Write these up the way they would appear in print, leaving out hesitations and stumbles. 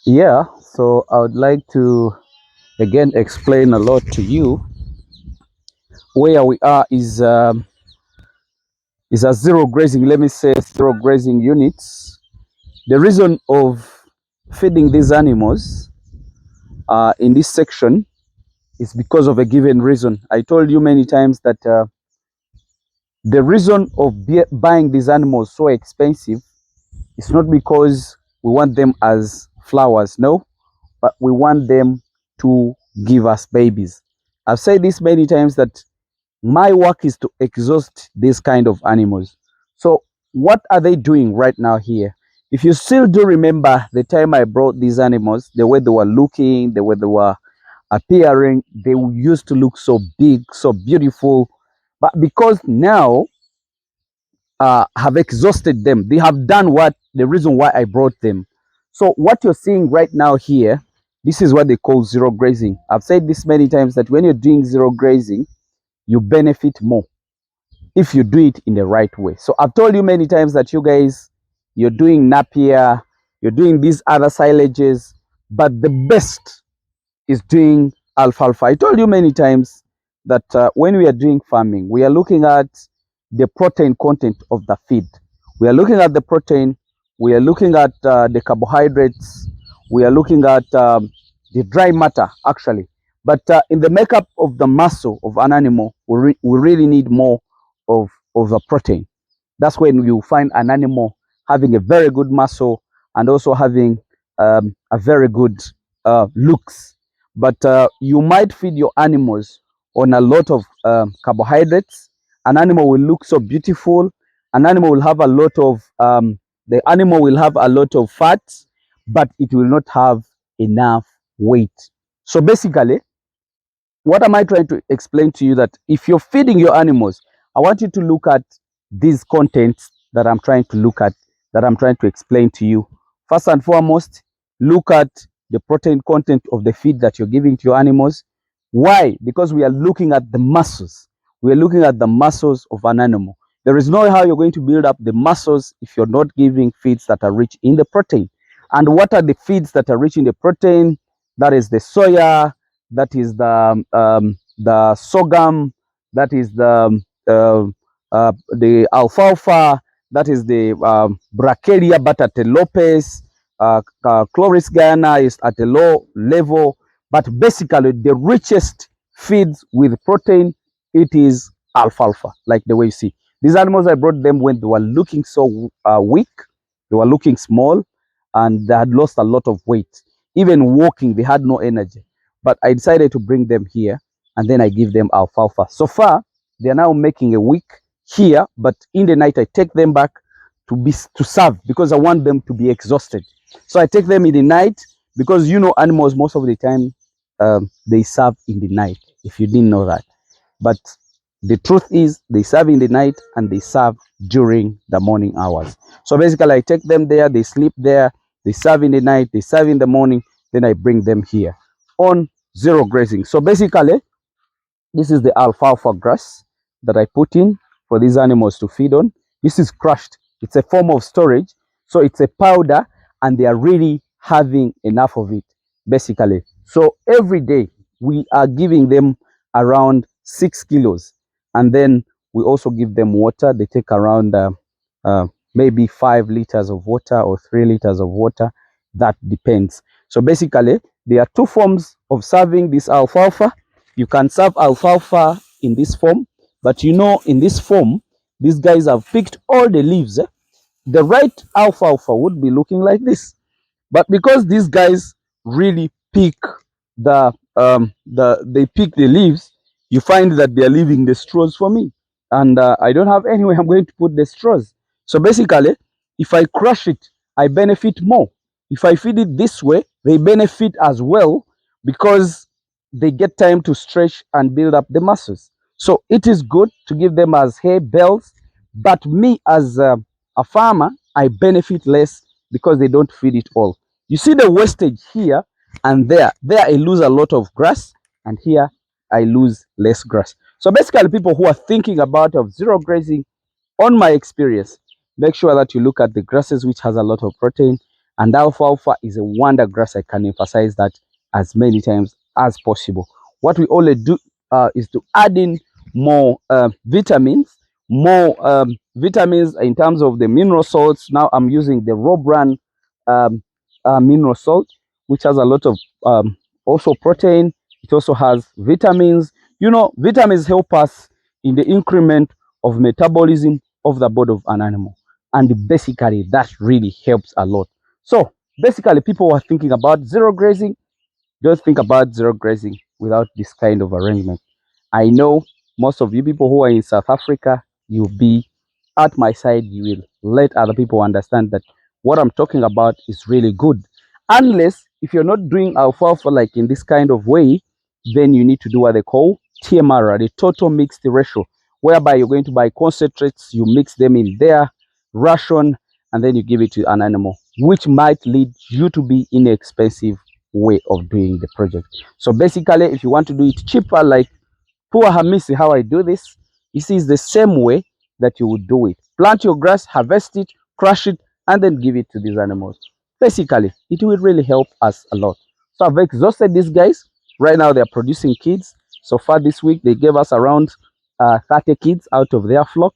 Yeah, so I would like to again explain a lot to you. Where we are is a zero grazing, let me say zero grazing units. The reason of feeding these animals in this section is because of a given reason. I told you many times that the reason of buying these animals so expensive is not because we want them as flowers, no, but we want them to give us babies. I've said this many times that my work is to exhaust these kind of animals. So what are they doing right now here? If you still do remember the time I brought these animals, the way they were looking, the way they were appearing, they used to look so big, so beautiful. But because now have exhausted them, they have done what the reason why I brought them. So what you're seeing right now here, this is what they call zero grazing. I've said this many times that when you're doing zero grazing, you benefit more if you do it in the right way. So I've told you many times that you guys, you're doing napier, you're doing these other silages, but the best is doing alfalfa. I told you many times that when we are doing farming, we are looking at the protein content of the feed. We are looking at the protein, we are looking at the carbohydrates, we are looking at the dry matter actually. But in the makeup of the muscle of an animal, we really need more of the protein. That's when you find an animal having a very good muscle and also having a very good looks. But you might feed your animals on a lot of carbohydrates. An animal will look so beautiful. An animal will have a lot of the animal will have a lot of fats, but it will not have enough weight. So basically, what am I trying to explain to you? That if you're feeding your animals, I want you to look at these contents that I'm trying to look at, that I'm trying to explain to you. First and foremost, look at the protein content of the feed that you're giving to your animals. Why? Because we are looking at the muscles. We are looking at the muscles of an animal. There is no how you're going to build up the muscles if you're not giving feeds that are rich in the protein. And what are the feeds that are rich in the protein? That is the soya, that is the sorghum, that is the alfalfa, that is the Bracharia batatelopes. Chloris guyana is at a low level, but basically the richest feeds with protein, it is alfalfa, like the way you see. These animals, I brought them when they were looking so weak, they were looking small, and they had lost a lot of weight. Even walking, they had no energy. But I decided to bring them here, and then I give them alfalfa. So far, they are now making a week here, but in the night I take them back to serve because I want them to be exhausted. So I take them in the night because you know animals most of the time they serve in the night. If you didn't know that, but the truth is they serve in the night and they serve during the morning hours. So basically, I take them there, they sleep there, they serve in the night, they serve in the morning, then I bring them here on zero grazing. So basically, this is the alfalfa grass that I put in for these animals to feed on. This is crushed. It's a form of storage. So it's a powder and they are really having enough of it, basically. So every day we are giving them around 6 kilos. And then we also give them water. They take around uh, maybe 5 liters of water or 3 liters of water. That depends. So basically, there are two forms of serving this alfalfa. You can serve alfalfa in this form, but you know, in this form, these guys have picked all the leaves. The right alfalfa would be looking like this, but because these guys really pick they pick the leaves, you find that they are leaving the straws for me, and I don't have anywhere I'm going to put the straws. So basically, if I crush it, I benefit more. If I feed it this way, they benefit as well because they get time to stretch and build up the muscles. So it is good to give them as hay bales, but me as a farmer, I benefit less because they don't feed it all. You see the wastage here and there. There I lose a lot of grass, and here I lose less grass. So basically, people who are thinking about of zero grazing, on my experience, make sure that you look at the grasses which has a lot of protein And alfalfa is a wonder grass. I can emphasize that as many times as possible. What we only do is to add in more vitamins in terms of the mineral salts. Now I'm using the raw brand mineral salt, which has a lot of also protein. It also has vitamins. You know, vitamins help us in the increment of metabolism of the body of an animal, and basically that really helps a lot. So basically, people were thinking about zero grazing. Don't think about zero grazing without this kind of arrangement. I know most of you people who are in South Africa, you'll be at my side. You will let other people understand that what I'm talking about is really good. Unless if you're not doing alfalfa like in this kind of way, then you need to do what they call TMR, the total mixed ratio, whereby you're going to buy concentrates, you mix them in their ration, and then you give it to an animal, which might lead you to be inexpensive way of doing the project. So basically, if you want to do it cheaper, like poor hamiisi, how I do this, this is the same way that you would do it. Plant your grass, harvest it, crush it, and then give it to these animals. Basically, it will really help us a lot. So I've exhausted these guys. Right now, they're producing kids. So far this week, they gave us around 30 kids out of their flock.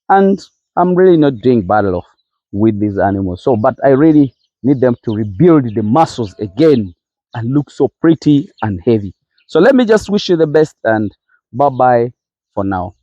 And I'm really not doing bad off with these animals. So, but I really need them to rebuild the muscles again and look so pretty and heavy. So let me just wish you the best and bye bye for now.